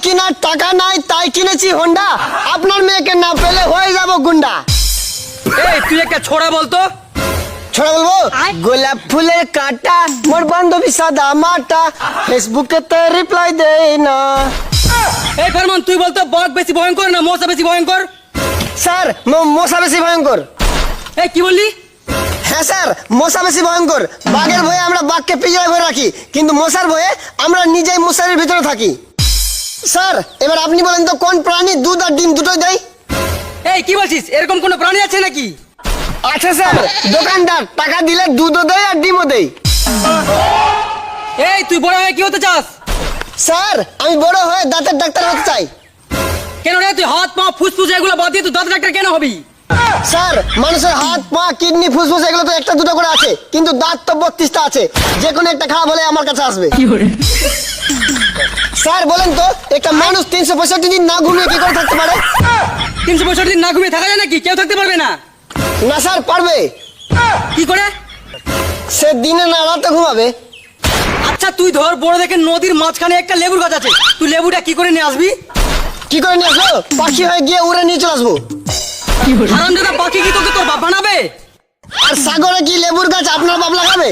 কিনার টাকা নাই তাই কিনেছি হোন্ডা, আপনার মেয়েকে না পেলে হয়ে যাব গুন্ডা। এই তুই একটা ছোড়া বলতো। ছোড়া বলবো? গোলাপ ফুলের কাঁটা মোর বান্ধবী সাদা মাটা, ফেসবুকে তো রিপ্লাই দেই না। এই ফরমান তুই বলতো বক বেশি ভয়ঙ্কর না মশা বেশি ভয়ঙ্কর? স্যার মশা বেশি ভয়ঙ্কর। এই কি বললি? হ্যাঁ স্যার, মশা বেশি ভয়ঙ্কর। বাঘের ভয়ে আমরা বাঘকে পিঁজরায় ভরে রাখি, কিন্তু মশার ভয়ে আমরা নিজেই মশারির ভিতরে থাকি। স্যার এবার আপনি বলেন তো কোন প্রাণী দুধ আর ডিম দুটোই দেয়? এই কি বলছিস? এরকম কোনো প্রাণী আছে নাকি? আচ্ছা স্যার, দোকানদার টাকা দিলে দুধও দেয় আর ডিমও দেয়। এই তুই বড় হয়ে কি হতে চাস? স্যার আমি বড় হয়ে দাঁতের ডাক্তার হতে চাই। কেন রে, তুই হাত পা ফুসফুস এগুলো বাদ দিয়ে তুই দাঁত ডাক্তার কেন হবি? স্যার মানুষের হাত পা কিডনি ফুসফুস এগুলো তো একটা দুটো করে আছে, কিন্তু দাঁত তো 32টা আছে, যে কোনো একটা খারাপ হলে আমার কাছে আসবে। স্যার বলেন তো একটা মানুষ 365 দিন না ঘুমিয়ে কি করে থাকতে পারে? 365 দিন না ঘুমিয়ে থাকা যায় নাকি? কেউ থাকতে পারবে না। না স্যার পারবে। কি করে? সে দিনে না রাতে ঘুমাবে। আচ্ছা তুই ধর বড় দেখে নদীর মাঝখানে একটা লেবুর গাছ আছে, তুই লেবুটা কি করে নিয়ে আসবি? কি করে নিয়ে আসবো? পাখি হয়ে গিয়ে উড়ে নিয়ে চলে আসবো। হারামজাদা, পাখি কি তোকে তোর বাপ বানাবে? আর সাগরে কি লেবুর গাছ আপনার বাপ লাগাবে?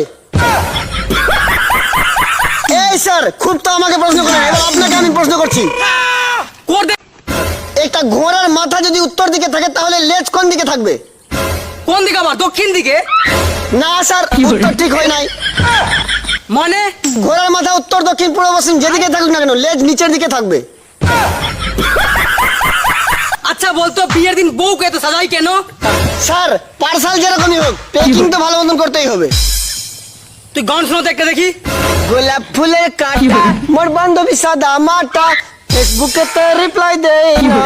এই স্যার খুব তো আমাকে প্রশ্ন করেন, এবার আপনাকে আমি প্রশ্ন করছি। কর দে। একটা ঘোড়ার মাথা যদি উত্তর দিকে থাকে তাহলে লেজ কোন দিকে থাকবে? কোন দিকে আবার? দক্ষিণ দিকে? না স্যার, উত্তর ঠিক হয় নাই। মানে? ঘোড়ার মাথা উত্তর দক্ষিণ পূর্ব পশ্চিম যেদিকে থাকুক না কেন লেজ নিচের দিকে থাকবে। আচ্ছা বলতো বিয়ের দিন বউকে এত সাজাই কেন? স্যার পার্সাল যেরকমই হোক প্যাকিং তো ভালো মতন করতেই হবে। তুই গান শোনাতে একটা দেখি। গোলাপ ফুলের কাঁটা মোর বান্ধবী সাদা মাটা, ফেসবুকে তো রিপ্লাই দেই না।